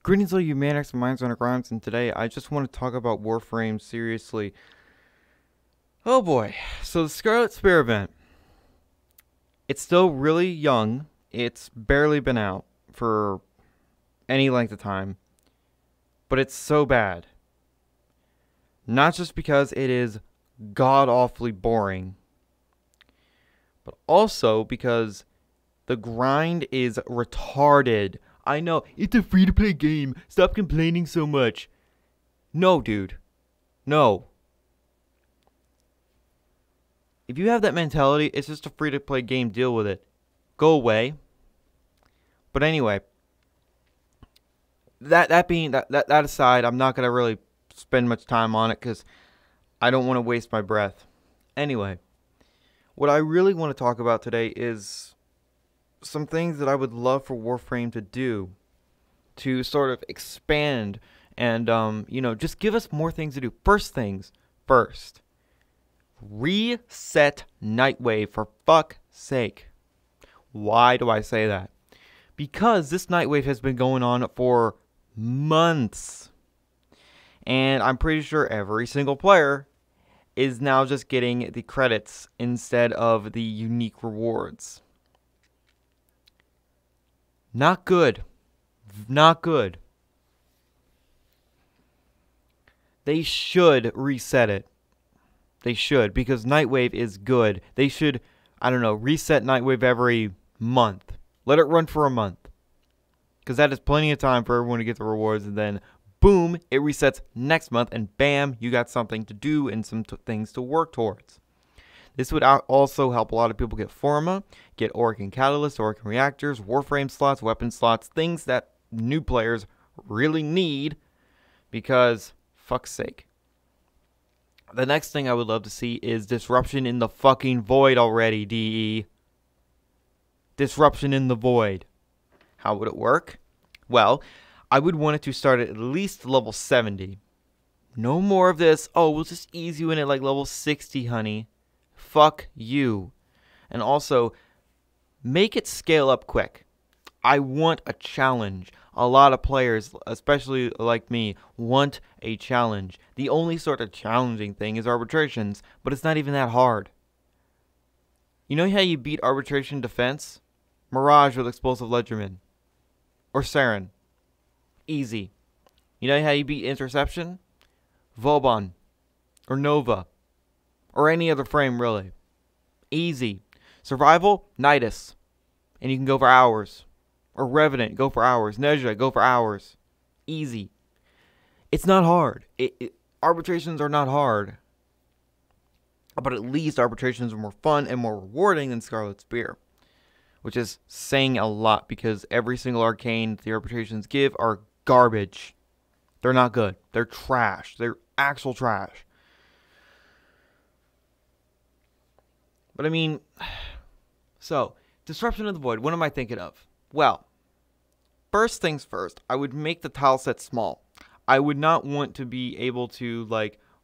Greetings all you maniacs and minds on the grinds, and today I just want to talk about Warframe seriously. Oh boy, so the Scarlet Spear event. It's still really young. It's barely been out for any length of time. But it's so bad. Not just because it is god-awfully boring, but also because the grind is retarded. I know, it's a free-to-play game. Stop complaining so much. No, dude. No. If you have that mentality, it's just a free-to-play game. Deal with it. Go away. But anyway, that aside, I'm not going to really spend much time on it because I don't want to waste my breath. Anyway, what I really want to talk about today is some things that I would love for Warframe to do to sort of expand and, just give us more things to do. First things first. Reset Nightwave, for fuck's sake. Why do I say that? Because this Nightwave has been going on for months. And I'm pretty sure every single player is now just getting the credits instead of the unique rewards. Not good. Not good. They should reset it. They should, because Nightwave is good. They should, reset Nightwave every month. Let it run for a month. Because that is plenty of time for everyone to get the rewards, and then, boom, it resets next month, and bam, you got something to do and some things to work towards. This would also help a lot of people get Forma, get Organ Catalyst, Organ Reactors, Warframe slots, weapon slots, things that new players really need because, fuck's sake. The next thing I would love to see is Disruption in the fucking Void already, DE. Disruption in the Void. How would it work? Well, I would want it to start at least level 70. No more of this, oh, we'll just ease you in at like level 60, honey. Fuck you. And also, make it scale up quick. I want a challenge. A lot of players, especially like me, want a challenge. The only sort of challenging thing is arbitrations, but it's not even that hard. You know how you beat arbitration defense? Mirage with Explosive Ledgerman. Or Saren. Easy. You know how you beat interception? Vauban. Or Nova. Or any other frame, really. Easy. Survival, Nidus. And you can go for hours. Or Revenant, go for hours. Nezha, go for hours. Easy. It's not hard. Arbitrations are not hard. But at least arbitrations are more fun and more rewarding than Scarlet Spear. Which is saying a lot because every single arcane the arbitrations give are garbage. They're not good. They're trash. They're actual trash. But I mean, so, Disruption of the Void, what am I thinking of? Well, first things first, I would make the tile set small. I would not want to be able to,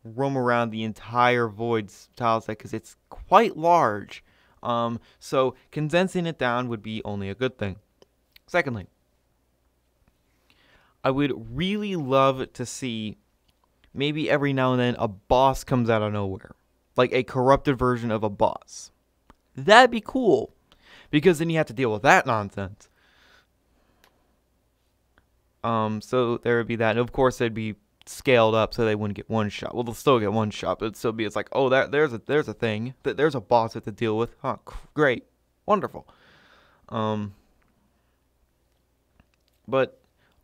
roam around the entire Void's tile set because it's quite large. So, condensing it down would be only a good thing. Secondly, I would really love to see, maybe every now and then, a boss comes out of nowhere. Like a corrupted version of a boss. That'd be cool. Because then you have to deal with that nonsense. So there would be that. And of course they'd be scaled up so they wouldn't get one shot. Well, they'll still get one shot, but it'd still be, it's like, oh, there's a thing. There's a boss to deal with. Huh, great. Wonderful. But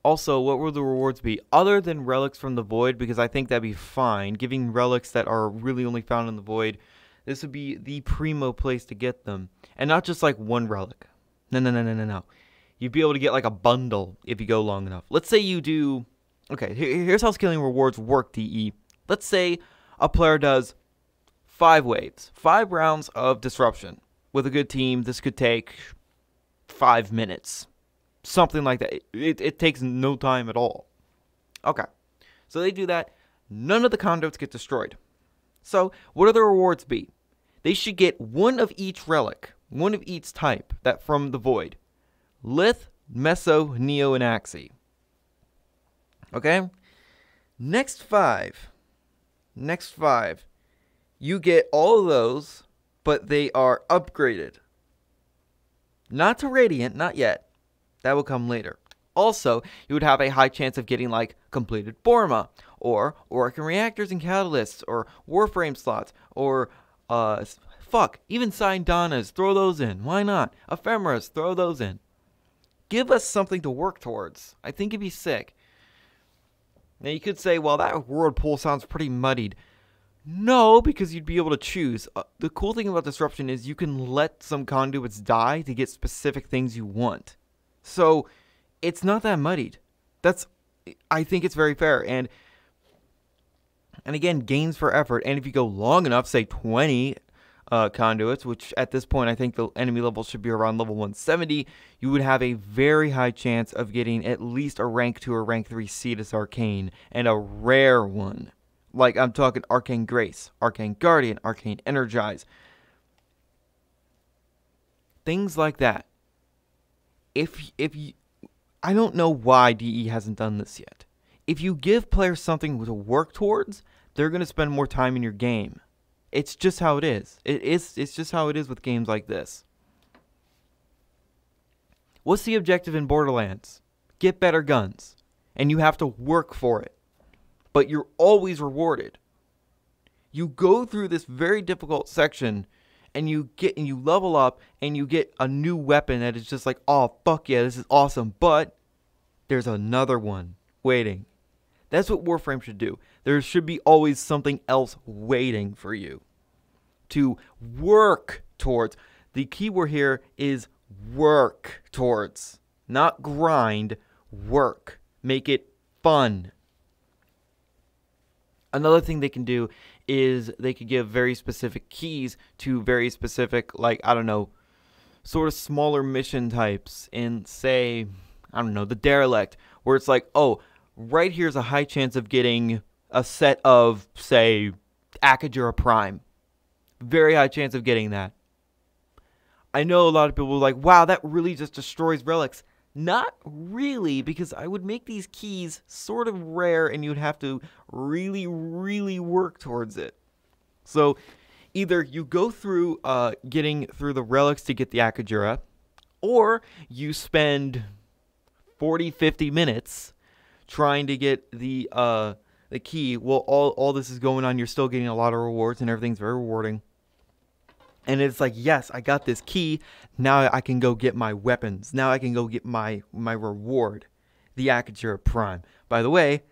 also, what would the rewards be? Other than relics from the Void, because I think that'd be fine. Giving relics that are really only found in the Void, this would be the primo place to get them. And not just like one relic. No. You'd be able to get like a bundle if you go long enough. Let's say you do... Okay, here's how scaling rewards work, DE. Let's say a player does 5 waves. 5 rounds of Disruption. With a good team, this could take 5 minutes. Something like that. It takes no time at all. Okay. So they do that. None of the conduits get destroyed. So, what do the rewards be? They should get one of each relic. One of each type that from the Void. Lith, Meso, Neo, and Axii. Okay? Next five. You get all of those, but they are upgraded. Not to Radiant, not yet. That will come later. Also, you would have a high chance of getting like completed Borma, or Orokin reactors and catalysts, or Warframe slots, or even signed Donnas, throw those in. Why not? Ephemeras, throw those in. Give us something to work towards. I think it'd be sick. Now you could say, well, that reward pool sounds pretty muddied. No, because you'd be able to choose. The cool thing about Disruption is you can let some conduits die to get specific things you want. So it's not that muddied. I think it's very fair. And again, gains for effort. And if you go long enough, say 20 conduits, which at this point I think the enemy level should be around level 170, you would have a very high chance of getting at least a rank 2 or rank 3 Cetus Arcane, and a rare one. Like, I'm talking Arcane Grace, Arcane Guardian, Arcane Energize. Things like that. If you, I don't know why DE hasn't done this yet. If you give players something to work towards, they're going to spend more time in your game. It's just how it is. It's just how it is with games like this. What's the objective in Borderlands? Get better guns. And you have to work for it. But you're always rewarded. You go through this very difficult section, and you level up, and you get a new weapon that is just like, oh, fuck yeah, this is awesome. But there's another one waiting. That's what Warframe should do. There should be always something else waiting for you to work towards. The keyword here is work towards. Not grind, work. Make it fun. Another thing they can do is they could give very specific keys to very specific, like, I don't know, sort of smaller mission types in, say, I don't know, the Derelict, where it's like, oh, right here's a high chance of getting a set of, say, Akajura Prime. Very high chance of getting that. I know a lot of people are like, wow, that really just destroys relics. Not really, because I would make these keys sort of rare, and you'd have to really, really work towards it. So either you go through getting through the relics to get the Akajura, or you spend 40, 50 minutes trying to get the key. Well, all this is going on, you're still getting a lot of rewards, and everything's very rewarding. And it's like, yes, I got this key. Now I can go get my weapons. Now I can go get my reward, the Akajura Prime. By the way,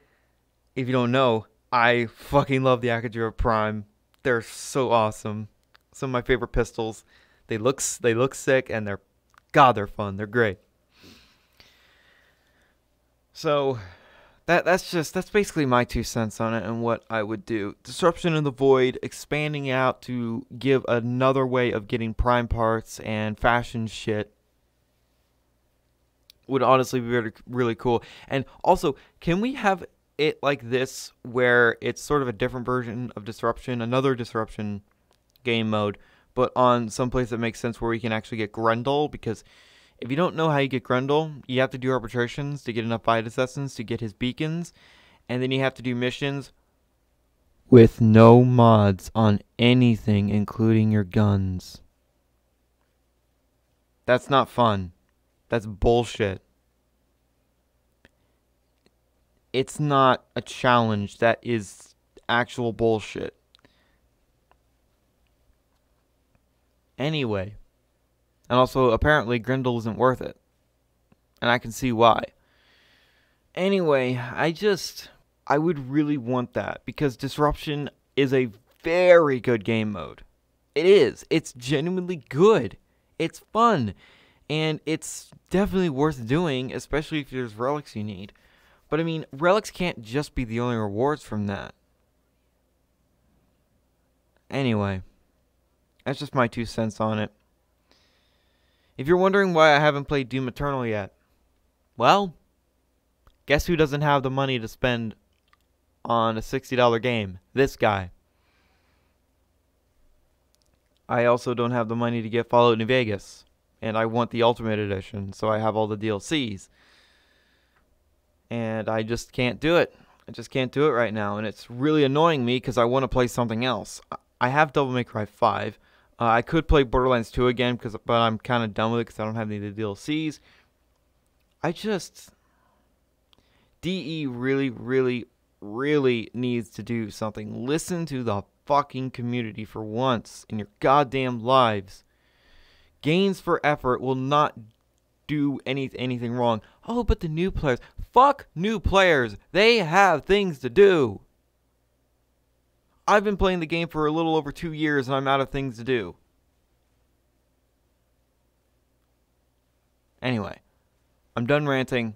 if you don't know, I fucking love the Akajura Prime. They're so awesome. Some of my favorite pistols. They look sick, and they're fun. They're great. So that's basically my 2 cents on it and what I would do. Disruption in the Void, expanding out to give another way of getting prime parts and fashion shit would honestly be really, really cool. And also, can we have it like this, where it's sort of a different version of Disruption, another Disruption game mode, but on some place that makes sense, where we can actually get Grendel? Because if you don't know how you get Grendel, you have to do arbitrations to get enough Fight Assassins to get his beacons. And then you have to do missions with no mods on anything, including your guns. That's not fun. That's bullshit. It's not a challenge. That is actual bullshit. Anyway. And also, apparently, Grendel isn't worth it. And I can see why. Anyway, I would really want that, because Disruption is a very good game mode. It is. It's genuinely good. It's fun. And it's definitely worth doing, especially if there's relics you need. But I mean, relics can't just be the only rewards from that. Anyway, that's just my 2 cents on it. If you're wondering why I haven't played Doom Eternal yet, well, guess who doesn't have the money to spend on a $60 game? This guy. I also don't have the money to get Fallout New Vegas, and I want the Ultimate Edition, so I have all the DLCs. and I just can't do it. I just can't do it right now, and it's really annoying me because I want to play something else. I have Devil May Cry 5. I could play Borderlands 2 again, but I'm kind of done with it because I don't have any of the DLCs. DE really, really, really needs to do something. Listen to the fucking community for once in your goddamn lives. Gains for effort will not do anything wrong. Oh, but the new players. Fuck new players. They have things to do. I've been playing the game for a little over 2 years and I'm out of things to do. Anyway, I'm done ranting.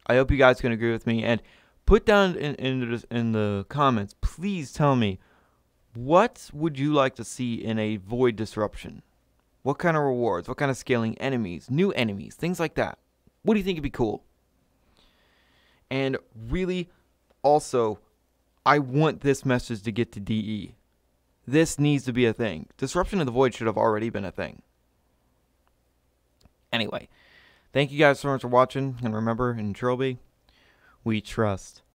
I hope you guys can agree with me, and put down in the comments, please tell me, what would you like to see in a void disruption? What kind of rewards? What kind of scaling enemies? New enemies? Things like that. What do you think would be cool? And really, also, I want this message to get to DE. This needs to be a thing. Disruption of the Void should have already been a thing. Anyway, thank you guys so much for watching, and remember, in Trilby, we trust.